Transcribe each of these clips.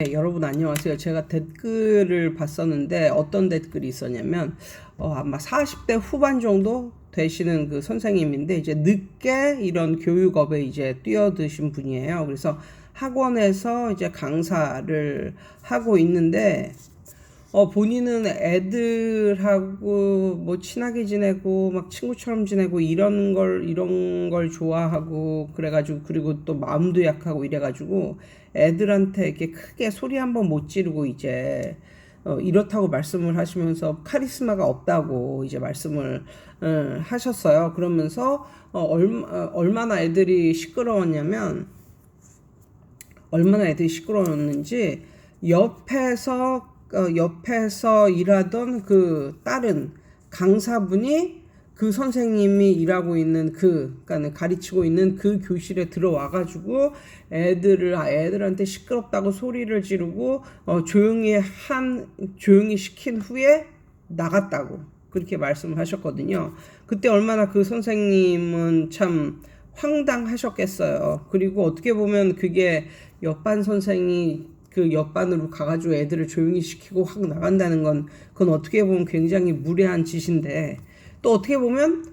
네, 여러분 안녕하세요. 제가 댓글을 봤었는데 어떤 댓글이 있었냐면 아마 40대 후반 정도 되시는 그 선생님인데 이제 늦게 이런 교육업에 이제 뛰어드신 분이에요. 그래서 학원에서 이제 강사를 하고 있는데 본인은 애들하고 뭐 친하게 지내고 막 친구처럼 지내고 이런 걸 좋아하고 그래가지고 그리고 또 마음도 약하고 이래가지고 애들한테 이렇게 크게 소리 한번 못 지르고 이제 이렇다고 말씀을 하시면서 카리스마가 없다고 이제 말씀을 하셨어요. 그러면서 얼마나 애들이 시끄러웠는지 옆에서 일하던 그 다른 강사분이 그 선생님이 일하고 있는 그러니까 가르치고 있는 그 교실에 들어와가지고 애들한테 시끄럽다고 소리를 지르고 조용히 시킨 후에 나갔다고 그렇게 말씀을 하셨거든요. 그때 얼마나 그 선생님은 참 황당하셨겠어요. 그리고 어떻게 보면 그게 옆반 선생이 그 옆반으로 가가지고 애들을 조용히 시키고 확 나간다는 건 그건 어떻게 보면 굉장히 무례한 짓인데 또 어떻게 보면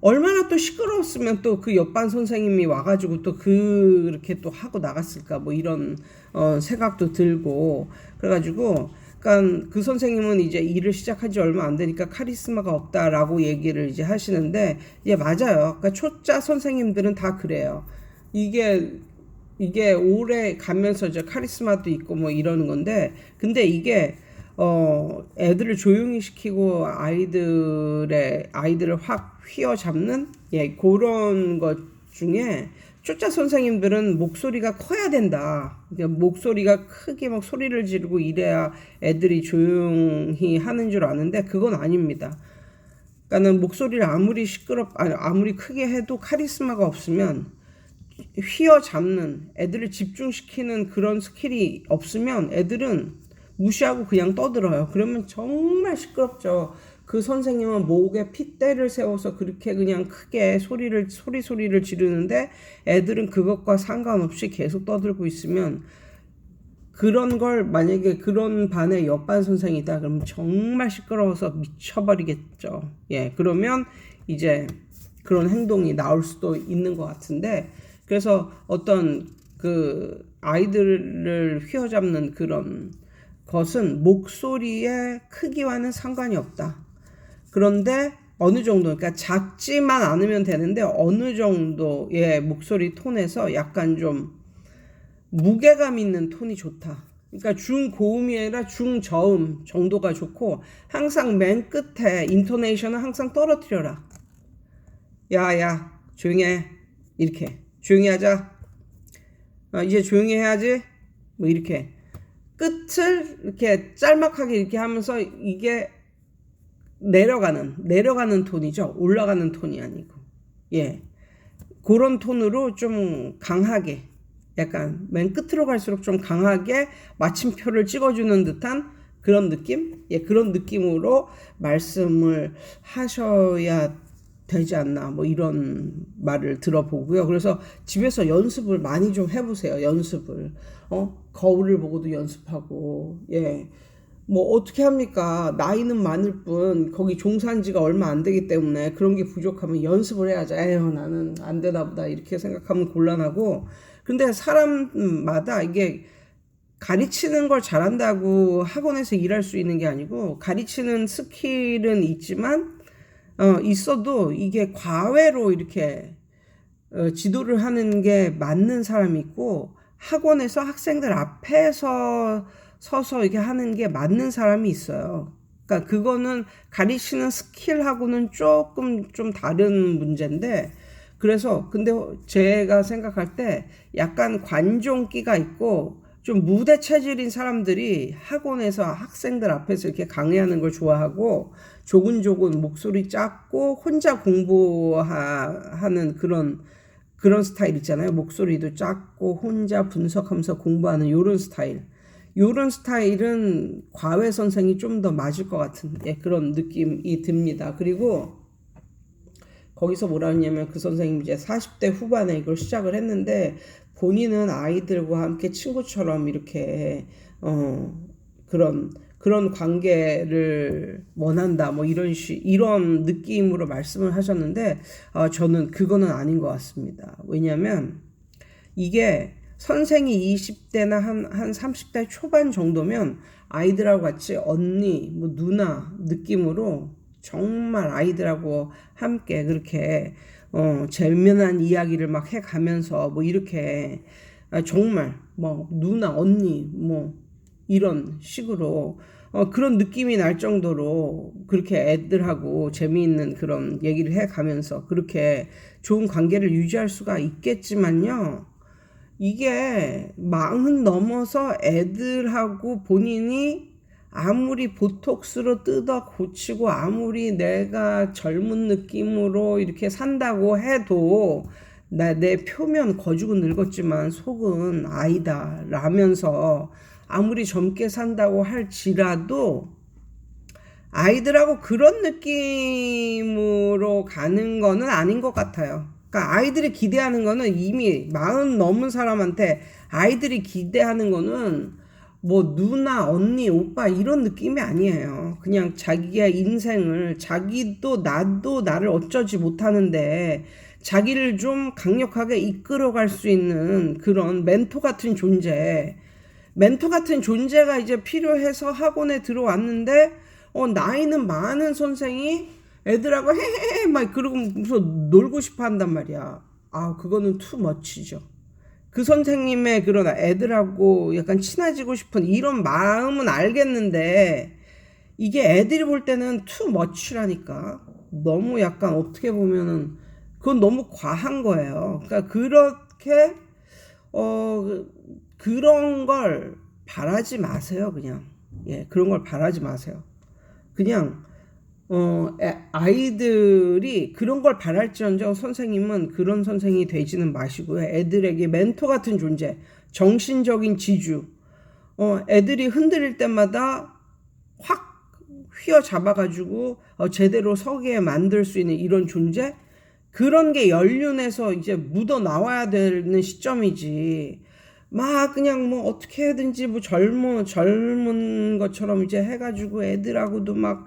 얼마나 또 시끄러웠으면 또 그 옆반 선생님이 와가지고 또 그렇게 또 하고 나갔을까 뭐 이런 생각도 들고 그래가지고 그러니까 그 선생님은 이제 일을 시작한 지 얼마 안 되니까 카리스마가 없다라고 얘기를 이제 하시는데 예 맞아요. 그러니까 초짜 선생님들은 다 그래요. 이게 오래 가면서 이제 카리스마도 있고 뭐 이러는 건데 근데 이게 애들을 조용히 시키고 아이들을 확 휘어잡는 그런 것 중에 초짜 선생님들은 목소리가 커야 된다. 목소리가 크게 막 소리를 지르고 이래야 애들이 조용히 하는 줄 아는데 그건 아닙니다. 그러니까는 목소리를 아무리 크게 해도 카리스마가 없으면 휘어잡는 애들을 집중시키는 그런 스킬이 없으면 애들은 무시하고 그냥 떠들어요. 그러면 정말 시끄럽죠. 그 선생님은 목에 핏대를 세워서 그렇게 그냥 크게 소리를 지르는데 애들은 그것과 상관없이 계속 떠들고 있으면 그런 걸 만약에 그런 반의 옆반 선생이다 그러면 정말 시끄러워서 미쳐버리겠죠. 그러면 이제 그런 행동이 나올 수도 있는 것 같은데 그래서 어떤 그 아이들을 휘어잡는 그런 것은 목소리의 크기와는 상관이 없다. 그런데 어느 정도, 그러니까 작지만 않으면 되는데 어느 정도의 목소리 톤에서 약간 좀 무게감 있는 톤이 좋다. 그러니까 중고음이 아니라 중저음 정도가 좋고 항상 맨 끝에 인토네이션은 항상 떨어뜨려라. 야, 조용히 해. 이렇게. 조용히 하자. 이제 조용히 해야지. 뭐 이렇게. 끝을 이렇게 짤막하게 이렇게 하면서 이게 내려가는 톤이죠. 올라가는 톤이 아니고. 그런 톤으로 좀 강하게 약간 맨 끝으로 갈수록 좀 강하게 마침표를 찍어주는 듯한 그런 느낌? 그런 느낌으로 말씀을 하셔야 되지 않나 뭐 이런 말을 들어보고요. 그래서 집에서 연습을 많이 좀 해보세요. 연습을 거울을 보고도 연습하고 뭐 어떻게 합니까? 나이는 많을 뿐 거기 종사한 지가 얼마 안 되기 때문에 그런 게 부족하면 연습을 해야죠. 에휴 나는 안 되나 보다 이렇게 생각하면 곤란하고 근데 사람마다 이게 가르치는 걸 잘한다고 학원에서 일할 수 있는 게 아니고 가르치는 스킬은 있지만 있어도 이게 과외로 이렇게 지도를 하는 게 맞는 사람이 있고 학원에서 학생들 앞에서 서서 이렇게 하는 게 맞는 사람이 있어요. 그러니까 그거는 가르치는 스킬하고는 조금 좀 다른 문제인데 그래서 근데 제가 생각할 때 약간 관종기가 있고 좀 무대 체질인 사람들이 학원에서 학생들 앞에서 이렇게 강의하는 걸 좋아하고 조근조근 목소리 작고 혼자 공부하는 그런 스타일 있잖아요. 목소리도 작고 혼자 분석하면서 공부하는 요런 스타일은 과외 선생이 좀 더 맞을 것 같은 그런 느낌이 듭니다. 그리고 거기서 뭐라 했냐면 그 선생님이 이제 40대 후반에 이걸 시작을 했는데 본인은 아이들과 함께 친구처럼 이렇게 그런 관계를 원한다. 뭐 이런 느낌으로 말씀을 하셨는데, 저는 그거는 아닌 것 같습니다. 왜냐면 이게 선생이 20대나 한 30대 초반 정도면 아이들하고 같이 언니, 뭐 누나 느낌으로 정말 아이들하고 함께 그렇게 재미난 이야기를 막 해가면서 뭐 이렇게 정말 뭐 누나, 언니 뭐 이런 식으로 그런 느낌이 날 정도로 그렇게 애들하고 재미있는 그런 얘기를 해가면서 그렇게 좋은 관계를 유지할 수가 있겠지만요. 이게 40 넘어서 애들하고 본인이 아무리 보톡스로 뜯어 고치고 아무리 내가 젊은 느낌으로 이렇게 산다고 해도 내 표면 거죽은 늙었지만 속은 아이다 라면서 아무리 젊게 산다고 할지라도 아이들하고 그런 느낌으로 가는 거는 아닌 것 같아요. 그러니까 아이들이 기대하는 거는 이미 40 넘은 사람한테 아이들이 기대하는 거는 뭐 누나, 언니, 오빠 이런 느낌이 아니에요. 그냥 자기의 인생을 자기도 나도 나를 어쩌지 못하는데 자기를 좀 강력하게 이끌어갈 수 있는 그런 멘토 같은 존재가 이제 필요해서 학원에 들어왔는데 나이는 많은 선생이 애들하고 헤헤헤 막 그러면서 놀고 싶어 한단 말이야. 그거는 투머치죠. 그 선생님의 그런 애들하고 약간 친해지고 싶은 이런 마음은 알겠는데 이게 애들이 볼 때는 투머치라니까. 너무 약간 어떻게 보면은 그건 너무 과한 거예요. 그러니까 그렇게 그런 걸 바라지 마세요, 그냥. 예, 그런 걸 바라지 마세요. 그냥, 아이들이 그런 걸 바랄지언정 선생님은 그런 선생이 되지는 마시고요. 애들에게 멘토 같은 존재, 정신적인 지주, 애들이 흔들릴 때마다 확 휘어잡아가지고, 제대로 서게 만들 수 있는 이런 존재? 그런 게 연륜에서 이제 묻어 나와야 되는 시점이지. 막 그냥 뭐 어떻게 해든지 뭐 젊은 것처럼 이제 해가지고 애들하고도 막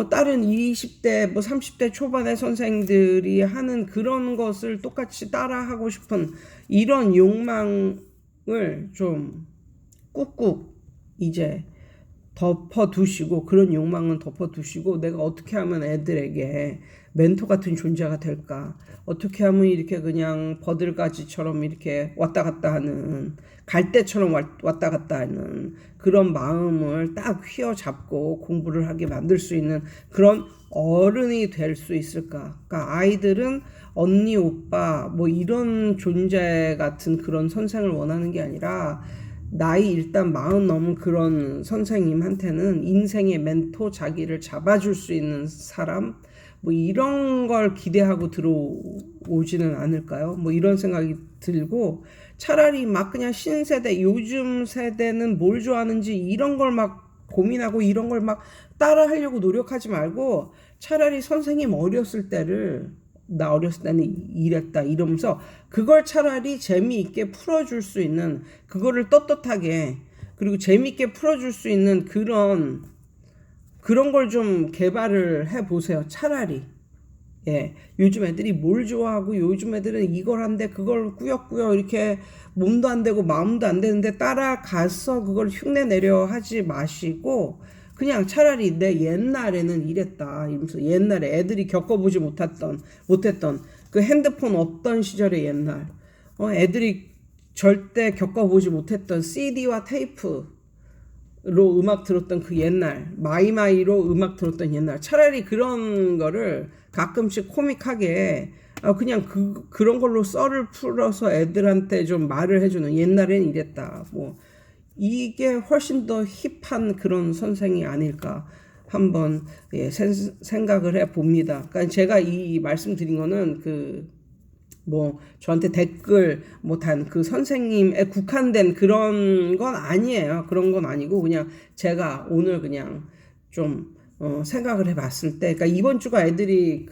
다른 20대 뭐 30대 초반의 선생들이 하는 그런 것을 똑같이 따라하고 싶은 이런 욕망을 좀 꾹꾹 이제 덮어두시고 그런 욕망은 덮어두시고 내가 어떻게 하면 애들에게 멘토 같은 존재가 될까? 어떻게 하면 이렇게 그냥 버들가지처럼 이렇게 왔다 갔다 하는 갈대처럼 왔다 갔다 하는 그런 마음을 딱 휘어잡고 공부를 하게 만들 수 있는 그런 어른이 될 수 있을까? 그러니까 아이들은 언니, 오빠 뭐 이런 존재 같은 그런 선생을 원하는 게 아니라 나이 일단 40 넘은 그런 선생님한테는 인생의 멘토 자기를 잡아줄 수 있는 사람 뭐 이런 걸 기대하고 들어오지는 않을까요? 뭐 이런 생각이 들고 차라리 막 그냥 신세대 요즘 세대는 뭘 좋아하는지 이런 걸 막 고민하고 이런 걸 막 따라 하려고 노력하지 말고 차라리 선생님 어렸을 때를 나 어렸을 때는 이랬다 이러면서 그걸 차라리 재미있게 풀어줄 수 있는 그거를 떳떳하게 그리고 재미있게 풀어줄 수 있는 그런 걸 좀 개발을 해보세요. 차라리. 예, 요즘 애들이 뭘 좋아하고 요즘 애들은 이걸 한대 그걸 꾸역꾸역 이렇게 몸도 안 되고 마음도 안 되는데 따라가서 그걸 흉내 내려 하지 마시고 그냥 차라리 내 옛날에는 이랬다 이러면서 옛날에 애들이 겪어보지 못했던 그 핸드폰 없던 시절의 옛날 애들이 절대 겪어보지 못했던 CD와 테이프로 음악 들었던 그 옛날 마이마이로 음악 들었던 옛날 차라리 그런 거를 가끔씩 코믹하게 그냥 그런 걸로 썰을 풀어서 애들한테 좀 말을 해주는 옛날엔 이랬다 뭐 이게 훨씬 더 힙한 그런 선생이 아닐까 한번 생각을 해 봅니다. 그러니까 제가 이 말씀드린 거는 뭐 저한테 댓글 뭐 단 그 선생님에 국한된 그런 건 아니에요. 그런 건 아니고 그냥 제가 오늘 그냥 좀 생각을 해봤을 때, 그러니까 이번 주가 애들이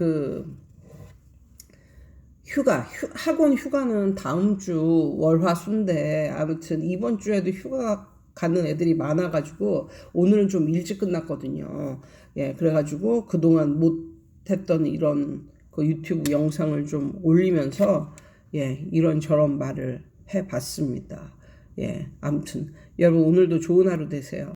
학원 휴가는 다음 주 월화수인데 아무튼 이번 주에도 휴가가 가는 애들이 많아가지고 오늘은 좀 일찍 끝났거든요. 예, 그래가지고 그동안 못했던 이런 그 유튜브 영상을 좀 올리면서 예, 이런저런 말을 해봤습니다. 예, 아무튼 여러분 오늘도 좋은 하루 되세요.